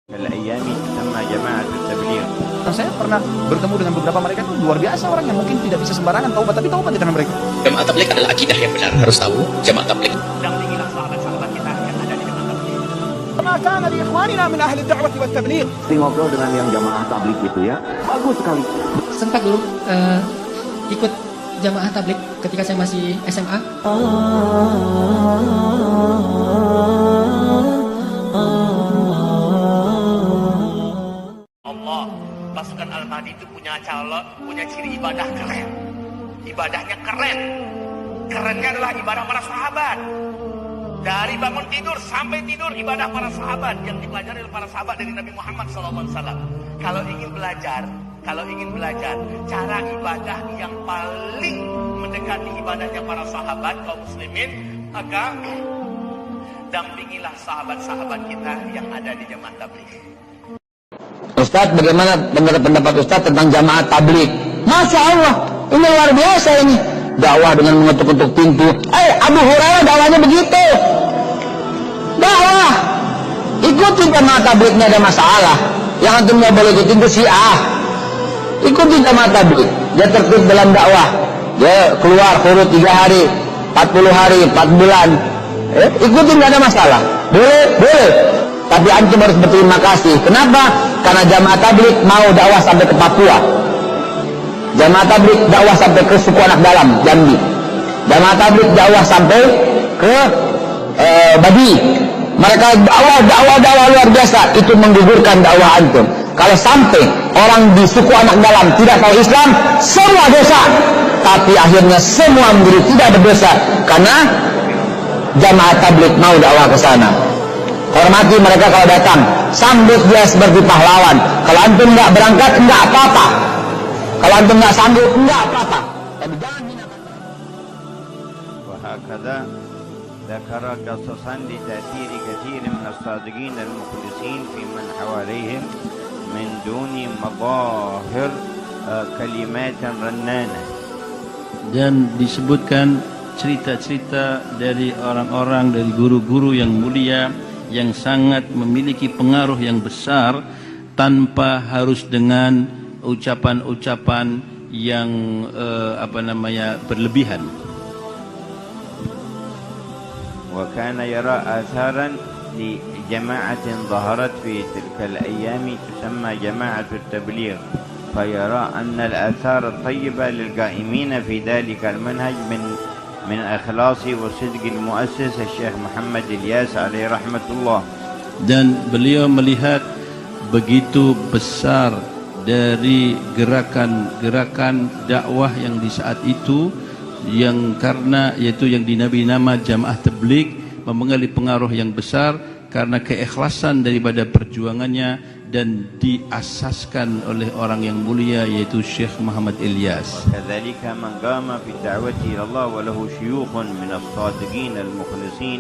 Al-Ayyami sama Jama'atul Tabligh. Saya pernah bertemu dengan beberapa mereka itu luar biasa orang yang mungkin tidak bisa sembarangan taubat, tapi taubat di tangan mereka. Jamaah tabligh adalah akidah yang benar, harus tahu jamaah tabligh. Dampingilah sahabat-sahabat kita yang ada di jamaah tabligh. Ma kana li ikhwanina min ahli da'wah wa tabligh. Ngobrol dengan yang jamaah tabligh itu ya, bagus sekali. Sempat dulu ikut jamaah tabligh ketika saya masih SMA. Allah, pasukan Al-Mahdi itu punya ciri ibadah keren. Ibadahnya keren. Kerennya adalah ibadah para sahabat. Dari bangun tidur sampai tidur ibadah para sahabat yang dipelajari oleh para sahabat dari Nabi Muhammad SAW. Kalau ingin belajar cara ibadah yang paling mendekati ibadahnya para sahabat kaum muslimin, maka dampingilah sahabat-sahabat kita yang ada di jamaah tabligh. Ustadz, bagaimana pendapat Ustadz tentang jamaah tabligh? Masya Allah, ini luar biasa ini. Dakwah dengan mengetuk-ketuk pintu. Abu Hurairah dakwahnya begitu. Dakwah. Ikuti jamaah tabligh, tidak ada masalah. Yang antum nggak boleh ikutin itu Syiah. Ikuti jamaah tabligh. Dia tertib dalam dakwah. Dia keluar khurut 3 hari, 40 hari, 4 bulan. Ikuti, nggak ada masalah. Boleh. Tapi antum harus berterima kasih. Kenapa? Karena jamaah tabligh mau dakwah sampai ke Papua. Jamaah tabligh dakwah sampai ke suku anak dalam, Jambi. Jamaah tabligh dakwah sampai ke Babi. Mereka dakwah luar biasa. Itu menggugurkan dakwah antum. Kalau sampai orang di suku anak dalam tidak tahu Islam, semua dosa. Tapi akhirnya semua menjadi tidak berdosa karena jamaah tabligh mau dakwah ke sana. Hormati mereka kalau datang, sambut dia seperti pahlawan. Kalau antum nggak berangkat, nggak apa-apa. Kalau antum nggak sambut, nggak apa-apa. Tapi jangan hina. وهكذا ذكر قصصا لتأثير كثير من الصادقين المخلصين في من حواليهم من دون مظاهر كلمات رنانة. Dan disebutkan cerita-cerita dari orang-orang, dari guru-guru yang mulia yang sangat memiliki pengaruh yang besar tanpa harus dengan ucapan-ucapan yang berlebihan. وكان يرى آثارا لجماعة ظهرت في تلك الأيام تسمى جماعة التبليغ، فيرى أن الآثار الطيبة للقائمين في ذلك المنهج من إخلاص وصدق المؤسس الشيخ محمد إلياس عليه رحمة الله. Dan beliau melihat begitu besar dari gerakan dakwah yang di saat itu, yang karena yaitu yang dinamai nama jamaah tabligh, memengaruhi pengaruh yang besar karena keikhlasan daripada perjuangannya dan diasaskan oleh orang yang mulia yaitu Syekh Muhammad Ilyas. وكذلك من قام في الدعوة إلى الله وله شيوخ من الصادقين المخلصين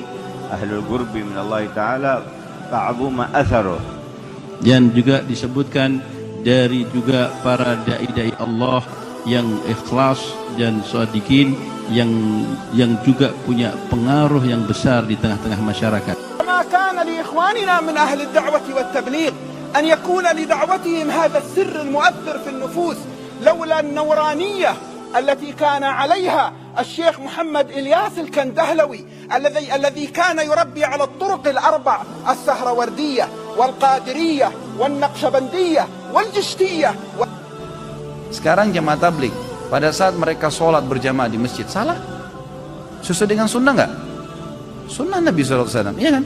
أهل القرب من الله تعالى فعظم أثره. Dan juga disebutkan dari juga para dai-dai Allah yang ikhlas dan shadiqin yang juga punya pengaruh yang besar di tengah-tengah masyarakat. ما كان لإخواننا من أهل الدعوة والتبليغ أن يكون لدعوتهم هذا السر المؤثر في النفوس لولا النورانية التي كان عليها الشيخ محمد إلياس الكندهلوي الذي كان يربي على الطرق الأربع السهروردية والقادرية والنقشبندية والجشتية. Sekarang jamaah tabligh pada saat mereka sholat berjamaah di masjid salah? Sesuai dengan sunnah nggak? Sunnah Nabi SAW, iya kan?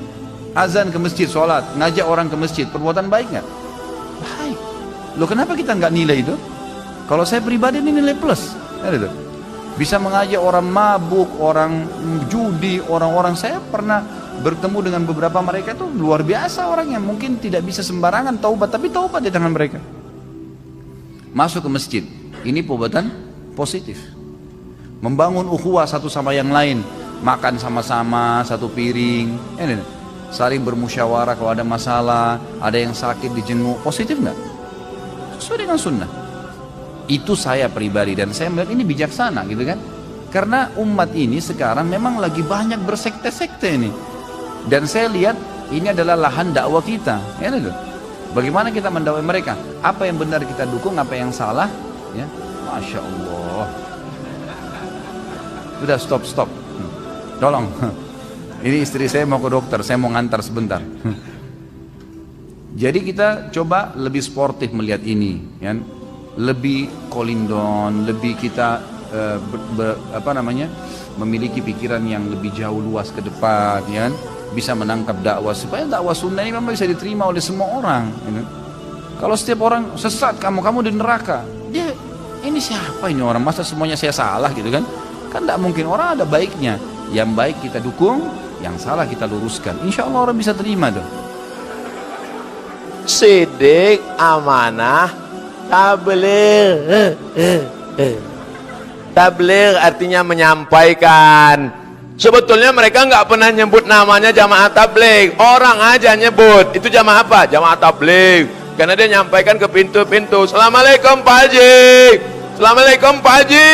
Azan ke masjid, sholat, ngajak orang ke masjid, perbuatan baik nggak? Baik. Loh, kenapa kita nggak nilai itu? Kalau saya pribadi ini nilai plus, gitu. Bisa mengajak orang mabuk, orang judi, orang-orang. Saya pernah bertemu dengan beberapa mereka itu luar biasa orang yang mungkin tidak bisa sembarangan taubat, tapi taubat di tangan mereka. Masuk ke masjid, ini perbuatan positif. Membangun ukhuwah satu sama yang lain, makan sama-sama satu piring, saling bermusyawarah kalau ada masalah, ada yang sakit dijenguk, positif nggak? Sesuai dengan sunnah. Itu saya pribadi dan saya melihat ini bijaksana gitu kan. Karena umat ini sekarang memang lagi banyak bersekte-sekte ini. Dan saya lihat ini adalah lahan dakwah kita, Bagaimana kita mendakwai mereka? Apa yang benar kita dukung, apa yang salah? Ya, Masya Allah. Sudah stop. Tolong. Ini istri saya mau ke dokter, saya mau ngantar sebentar. Jadi kita coba lebih sportif melihat ini, ya. Lebih kolindon, lebih kita memiliki pikiran yang lebih jauh luas ke depan, ya. Bisa menangkap dakwah supaya dakwah sunnah ini memang bisa diterima oleh semua orang. Ya. Kalau setiap orang sesat, kamu di neraka, dia ini siapa ini orang? Masa semuanya saya salah gitu kan? Kan tidak mungkin, orang ada baiknya. Yang baik kita dukung, yang salah kita luruskan. Insya Allah orang bisa terima tuh. Sidik, amanah, tabligh. Tabligh artinya menyampaikan. Sebetulnya mereka nggak pernah nyebut namanya jamaah tabligh. Orang aja nyebut. Itu jamaah apa? Jamaah tabligh. Karena dia nyampaikan ke pintu-pintu. Assalamualaikum Pak Haji. Assalamualaikum Pak Haji.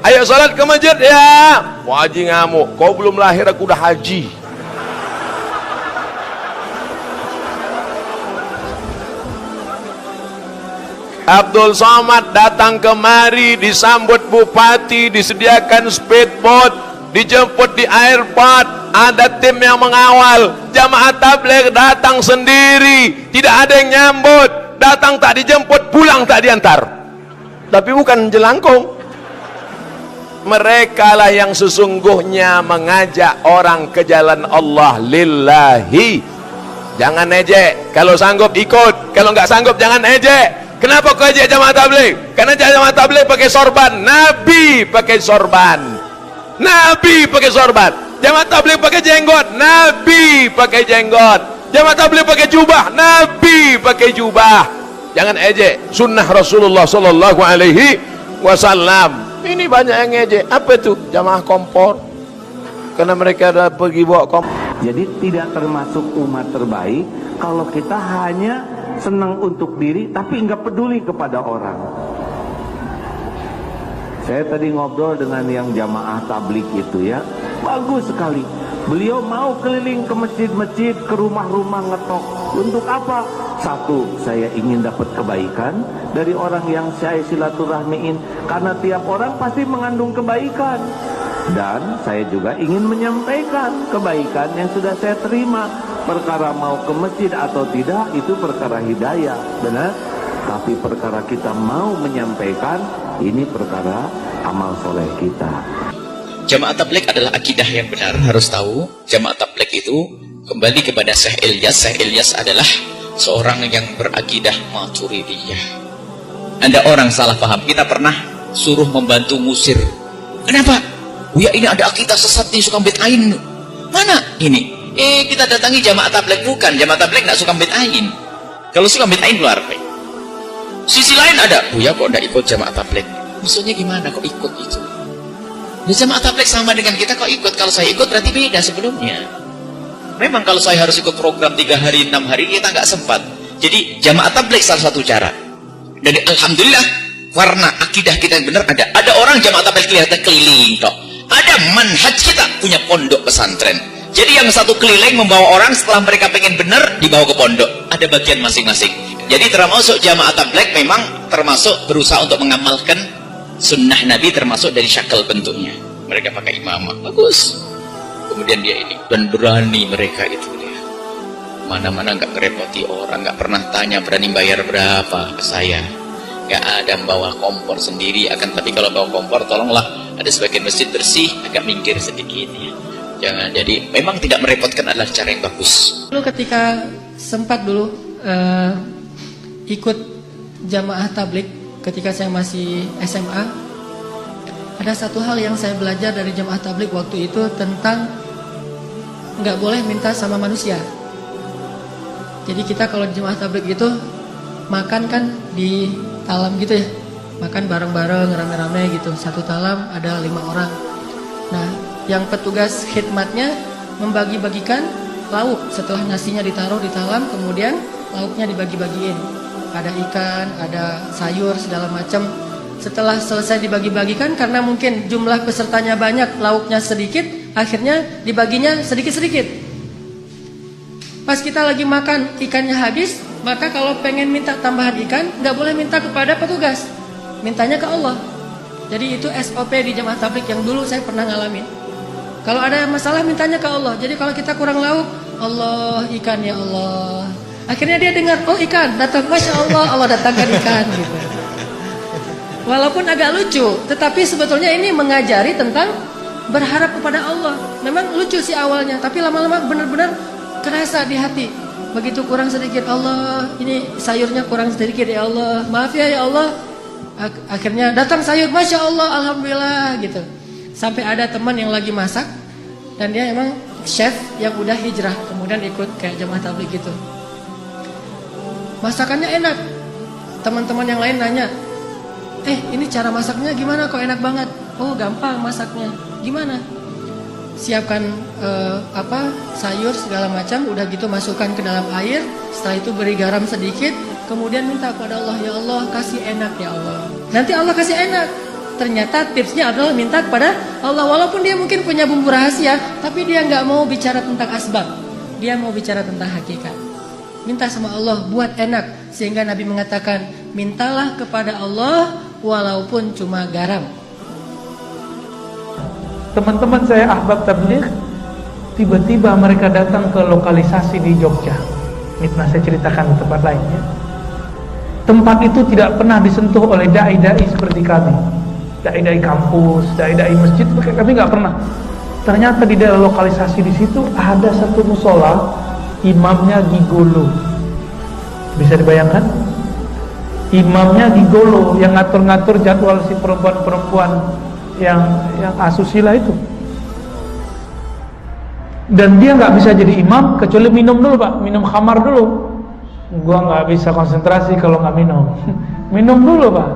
Ayo salat ke masjid ya. Pak Haji ngamuk. Kau belum lahir aku udah haji. Abdul Somad datang kemari, disambut bupati, disediakan speedboat, dijemput di airport, ada tim yang mengawal. Jamaah tabligh datang sendiri, tidak ada yang nyambut, datang tak dijemput, pulang tak diantar. Tapi bukan jelangkung. Mereka lah yang sesungguhnya mengajak orang ke jalan Allah lillahi. Jangan ejek, kalau sanggup ikut, kalau nggak sanggup jangan ejek. Kenapa kau ajak jamaah tabligh? Karena jamaah tabligh pakai sorban, Nabi pakai sorban, Nabi pakai sorban. Jamaah tabligh pakai jenggot, Nabi pakai jenggot. Jamaah tabligh pakai jubah, Nabi pakai jubah. Jangan ejek sunnah Rasulullah sallallahu alaihi wasallam. Ini banyak yang ngejek. Apa itu? Jamaah kompor. Karena mereka ada pergi bawa kompor. Jadi tidak termasuk umat terbaik kalau kita hanya senang untuk diri tapi nggak peduli kepada orang. Saya tadi ngobrol dengan yang jamaah tabligh itu ya, bagus sekali. Beliau mau keliling ke masjid-masjid, ke rumah-rumah ngetok. Untuk apa? Satu, saya ingin dapat kebaikan dari orang yang saya silaturahmiin, karena tiap orang pasti mengandung kebaikan. Dan saya juga ingin menyampaikan kebaikan yang sudah saya terima. Perkara mau ke masjid atau tidak itu perkara hidayah, benar? Tapi perkara kita mau menyampaikan, ini perkara amal soleh kita. Jamaah tabligh adalah akidah yang benar. Harus tahu, jamaah tabligh itu kembali kepada Syekh Ilyas. Syekh Ilyas adalah seorang yang berakidah Maturidiyah. Ada orang salah paham. Kita pernah suruh membantu ngusir. Kenapa? Ya ini ada akidah sesat di Sukambeet Ain. Mana ini? Kita datangi jamaah tabligh. Bukan, jamaah tabligh tidak Sukambeet Ain. Kalau Sukambeet Ain luar. Sisi lain ada. Ya kok tidak ikut jamaah tabligh? Maksudnya gimana kok ikut itu? Ya, jamaah tabligh sama dengan kita kok ikut. Kalau saya ikut berarti beda sebelumnya. Memang kalau saya harus ikut program 3 hari 6 hari kita nggak sempat. Jadi jamaah tabligh salah satu cara. Dan alhamdulillah warna akidah kita yang benar ada. Ada orang jamaah tabligh kelihatan keliling toh. Ada manhaj kita punya pondok pesantren. Jadi yang satu keliling membawa orang, setelah mereka pengen benar dibawa ke pondok. Ada bagian masing-masing. Jadi termasuk jamaah tabligh memang termasuk berusaha untuk mengamalkan sunnah Nabi, termasuk dari syakal bentuknya. Mereka pakai imamah, bagus. Kemudian dia ini, dan berani mereka itu dia. Mana-mana nggak ngerepoti orang, nggak pernah tanya berani bayar berapa ke saya. Nggak ada membawa kompor sendiri. Akan tapi kalau bawa kompor, tolonglah ada sebagian masjid bersih, agak minggir sedikit ya. Jangan, jadi memang tidak merepotkan adalah cara yang bagus. Dulu ketika sempat dulu ikut jamaah tabligh ketika saya masih SMA, ada satu hal yang saya belajar dari jamaah tabligh waktu itu tentang nggak boleh minta sama manusia. Jadi kita kalau di jamaah tabligh itu makan kan di talam gitu ya, makan bareng-bareng rame-rame gitu, satu talam ada 5 orang. Nah, yang petugas khidmatnya membagi-bagikan lauk setelah nasinya ditaruh di talam, kemudian lauknya dibagi-bagiin. Ada ikan, ada sayur, segala macam. Setelah selesai dibagi-bagikan, karena mungkin jumlah pesertanya banyak, lauknya sedikit, akhirnya dibaginya sedikit-sedikit. Pas kita lagi makan, ikannya habis, Maka kalau pengen minta tambahan ikan, nggak boleh minta kepada petugas, mintanya ke Allah. Jadi itu SOP di jamaah tabligh yang dulu saya pernah ngalamin. Kalau ada masalah mintanya ke Allah. Jadi kalau kita kurang lauk, Allah, ikan ya Allah. Akhirnya dia dengar, oh ikan, datang, Masya Allah, Allah datangkan ikan gitu. Walaupun agak lucu, tetapi sebetulnya ini mengajari tentang berharap kepada Allah. Memang lucu sih awalnya, tapi lama-lama benar-benar kerasa di hati. Begitu kurang sedikit, Allah, ini sayurnya kurang sedikit ya Allah, maaf ya Allah. Akhirnya datang sayur, Masya Allah, Alhamdulillah gitu. Sampai ada teman yang lagi masak, dan dia emang chef yang udah hijrah, kemudian ikut kayak jamaah tabligh gitu. Masakannya enak. Teman-teman yang lain nanya, ini cara masaknya gimana kok enak banget? Oh gampang masaknya. Gimana? Siapkan sayur segala macam, udah gitu masukkan ke dalam air. Setelah itu beri garam sedikit, kemudian minta kepada Allah, ya Allah kasih enak ya Allah. Nanti Allah kasih enak. Ternyata tipsnya adalah minta kepada Allah. Walaupun dia mungkin punya bumbu rahasia, tapi dia nggak mau bicara tentang asbab. Dia mau bicara tentang hakikat. Minta sama Allah buat enak. Sehingga Nabi mengatakan, mintalah kepada Allah walaupun cuma garam. Teman-teman saya ahbab tabligh, tiba-tiba mereka datang ke lokalisasi di Jogja. Ini pernah saya ceritakan di tempat lainnya. Tempat itu tidak pernah disentuh oleh dai-dai seperti kami. Dai-dai kampus, dai-dai masjid, kami nggak pernah. Ternyata di daerah lokalisasi di situ ada satu musola, imamnya gigolo. Bisa dibayangkan? Imamnya gigolo yang ngatur-ngatur jadwal si perempuan-perempuan yang asusila itu. Dan dia nggak bisa jadi imam kecuali minum dulu Pak, minum khamar dulu. Gua nggak bisa konsentrasi kalau nggak minum. Minum dulu Pak.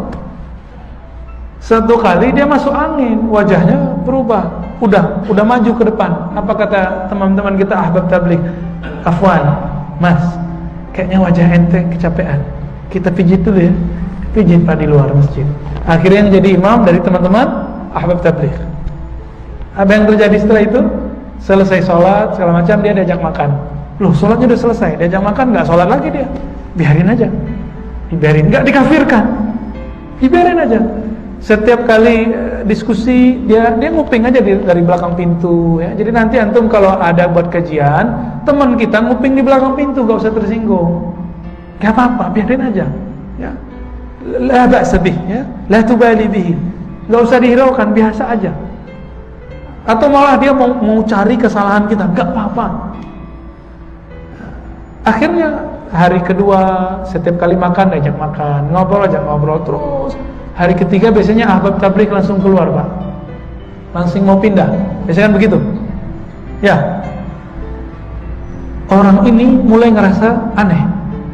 Satu kali dia masuk angin, wajahnya berubah. Udah maju ke depan. Apa kata teman-teman kita ahbab tabligh? Afwan, Mas, kayaknya wajah ente kecapean. Kita pijit dulu ya. Pijit Pak di luar masjid. Akhirnya yang jadi imam dari teman-teman ahbab tabligh. Apa yang terjadi setelah itu? Selesai sholat segala macam, dia diajak makan. Loh, sholatnya udah selesai, diajak makan nggak sholat lagi dia. Biarin aja. Dibiarin, nggak dikafirkan. Dibiarin aja. Setiap kali diskusi dia nguping aja dari belakang pintu ya. Jadi nanti antum kalau ada buat kajian, teman kita nguping di belakang pintu, gak usah tersinggung. Gak apa-apa, biarin aja. Ya. La ba'sa bih ya. La tubali bihi. Gak usah dihiraukan, biasa aja. Atau malah dia mau cari kesalahan kita, gak apa-apa. Akhirnya hari kedua setiap kali makan diajak makan, ngobrol aja ngobrol terus. Hari ketiga biasanya ahbab tabligh langsung keluar Pak, langsung mau pindah. Biasanya kan begitu. Ya. Orang ini mulai ngerasa aneh.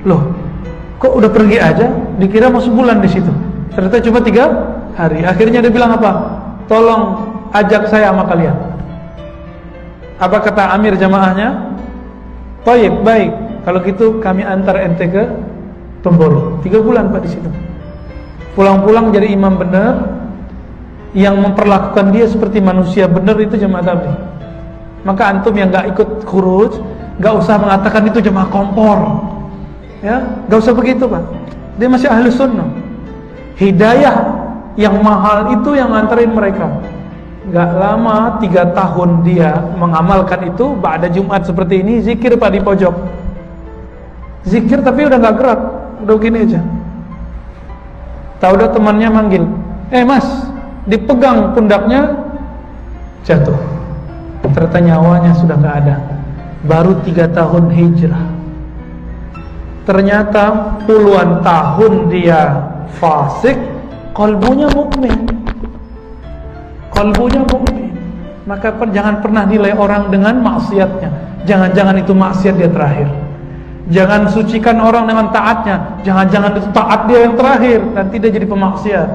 Loh, kok udah pergi aja? Dikira mau sebulan di situ. Ternyata cuma 3 hari. Akhirnya dia bilang apa? Tolong ajak saya sama kalian. Apa kata amir jamaahnya? Baik, baik. Kalau gitu kami antar ente ke Tomboro. 3 bulan Pak di situ. Pulang-pulang jadi imam benar, yang memperlakukan dia seperti manusia benar itu jamaah tabligh. Maka antum yang nggak ikut khuruj, nggak usah mengatakan itu jamaah kompor, ya, nggak usah begitu Pak. Dia masih ahli sunnah. Hidayah yang mahal itu yang nganterin mereka. Nggak lama 3 tahun dia mengamalkan itu. Ba'da Jumat seperti ini, zikir Pak di pojok. Zikir tapi udah nggak gerak, udah gini aja. Tahu-tahu temannya manggil, Mas, dipegang pundaknya, jatuh. Ternyata nyawanya sudah gak ada. Baru 3 tahun hijrah. Ternyata puluhan tahun dia fasik, qalbunya mukmin. Qalbunya mukmin. Maka jangan pernah nilai orang dengan maksiatnya. Jangan-jangan itu maksiat dia terakhir. Jangan sucikan orang dengan taatnya. Jangan-jangan itu taat dia yang terakhir, nanti dia jadi pemaksiat.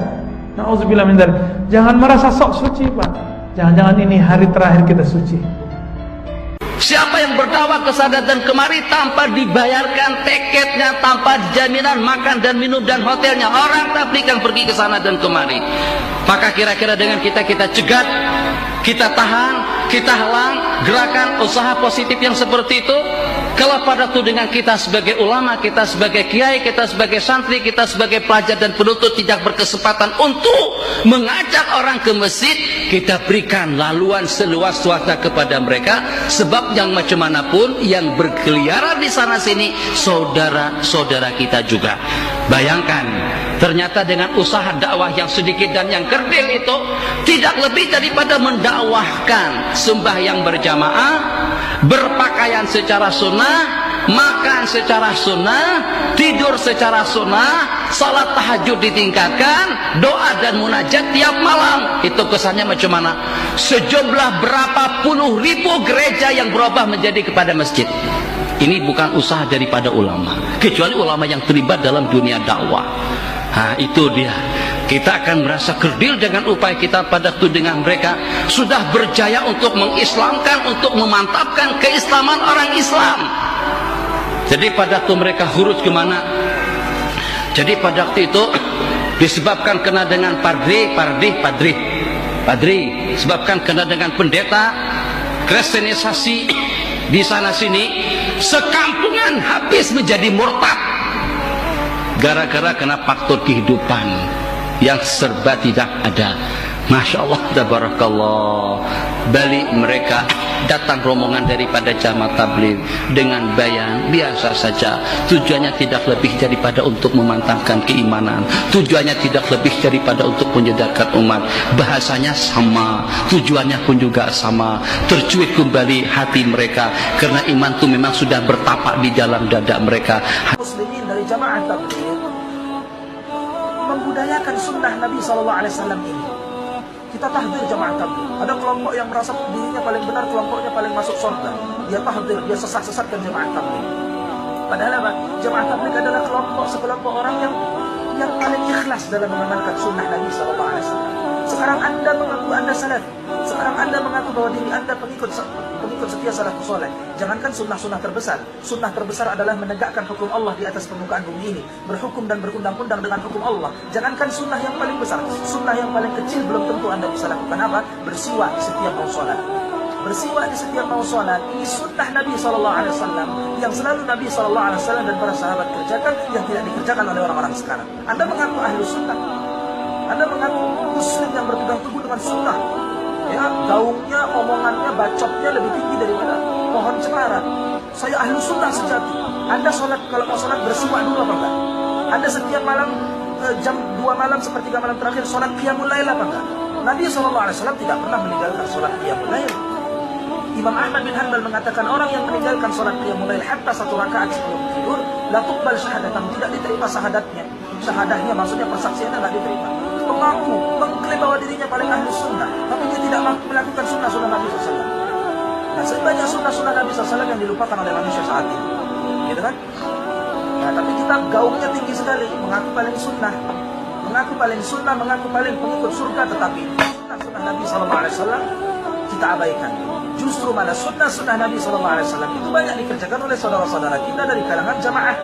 Na'udzubillah min dzalik. Jangan merasa sok suci Pak. Jangan-jangan ini hari terakhir kita suci. Siapa yang berdakwah ke sana dan kemari tanpa dibayarkan tiketnya, tanpa jaminan makan dan minum dan hotelnya, orang tabligh yang pergi ke sana dan kemari, maka kira-kira dengan kita cegat, kita tahan, kita halang gerakan usaha positif yang seperti itu. Kalau pada tudingan kita sebagai ulama, kita sebagai kiai, kita sebagai santri, kita sebagai pelajar dan penuntut tidak berkesempatan untuk mengajak orang ke masjid, kita berikan laluan seluas luasnya kepada mereka. Sebab yang macam manapun yang berkeliaran di sana sini saudara-saudara kita juga. Bayangkan, ternyata dengan usaha dakwah yang sedikit dan yang kerdil itu tidak lebih daripada mendakwahkan sembahyang berjamaah, berpakaian secara sunnah, makan secara sunnah, tidur secara sunnah, salat tahajud ditingkatkan, doa dan munajat tiap malam. Itu kesannya macam mana? Sejumlah berapa puluh ribu gereja yang berubah menjadi kepada masjid. Ini bukan usaha daripada ulama, kecuali ulama yang terlibat dalam dunia dakwah. Nah, itu dia. Kita akan merasa kerdil dengan upaya kita pada tudingan mereka sudah berjaya untuk mengislamkan, untuk memantapkan keislaman orang Islam. Jadi pada waktu mereka huruf kemana? Jadi pada waktu itu disebabkan kena dengan padri, sebabkan kena dengan pendeta, kristenisasi di sana sini, sekampungan habis menjadi murtad gara-gara kena faktor kehidupan yang serba tidak ada. Masya Allah, tabarakallah. Balik mereka datang rombongan daripada jamaah tabligh dengan bayan biasa saja. Tujuannya tidak lebih daripada untuk memantapkan keimanan, tujuannya tidak lebih daripada untuk menyadarkan umat. Bahasanya sama, tujuannya pun juga sama. Tercuit kembali hati mereka karena iman itu memang sudah bertapak di dalam dada mereka. Muslimin dari jamaah tabligh membudayakan sunnah Nabi SAW ini. Kita tahdir jamaah tabligh. Ada kelompok yang merasa dirinya paling benar, kelompoknya paling masuk surga. Dia tahdir, dia sesat-sesatkan jamaah tabligh. Padahal apa? Jamaah tabligh adalah sekelompok orang yang paling ikhlas dalam mengamalkan sunnah Nabi SAW. Sekarang Anda mengaku Anda salaf. Sekarang Anda mengaku bahwa diri Anda pengikut setia salafus saleh. Jangankan sunnah-sunnah terbesar. Sunnah terbesar adalah menegakkan hukum Allah di atas permukaan bumi ini, berhukum dan berundang-undang dengan hukum Allah. Jangankan sunnah yang paling besar, sunnah yang paling kecil belum tentu Anda bisa lakukan. Apa? Bersiwak di setiap mau sholat. Bersiwak di setiap mau sholat. Ini sunnah Nabi SAW yang selalu Nabi SAW dan para sahabat kerjakan, yang tidak dikerjakan oleh orang-orang sekarang. Anda mengaku ahlu sunnah, Anda mengaku muslim yang berpegang teguh dengan sunnah. Ya, gaungnya, omongannya, bacotnya lebih tinggi daripada pohon cemara. Saya ahlu sunnah sejati. Anda sholat, kalau mau sholat bersiwak dulu apa enggak? Anda setiap malam jam 2 malam, sepertiga malam terakhir sholat qiyamul lail apa enggak? Nabi SAW tidak pernah meninggalkan sholat qiyamul lail. Imam Ahmad bin Hanbal mengatakan orang yang meninggalkan sholat qiyamul lail hatta 1 rakaat sebelum tidur, la tuqbal syahadatan, tidak diterima syahadatnya. Syahadahnya maksudnya persaksiannya tidak diterima. Mengaku, mengklaim bahwa dirinya paling ahli sunnah, tapi dia tidak melakukan sunnah-sunnah Nabi SAW. Nah, sebanyak sunnah-sunnah Nabi SAW yang dilupakan oleh manusia saat ini, gitu kan? Nah, tapi kita gaungnya tinggi sekali, mengaku paling sunnah, mengaku paling pengikut surga, tetapi sunnah-sunnah Nabi SAW kita abaikan. Justru mana sunnah-sunnah Nabi SAW itu banyak dikerjakan oleh saudara-saudara kita dari kalangan jamaah.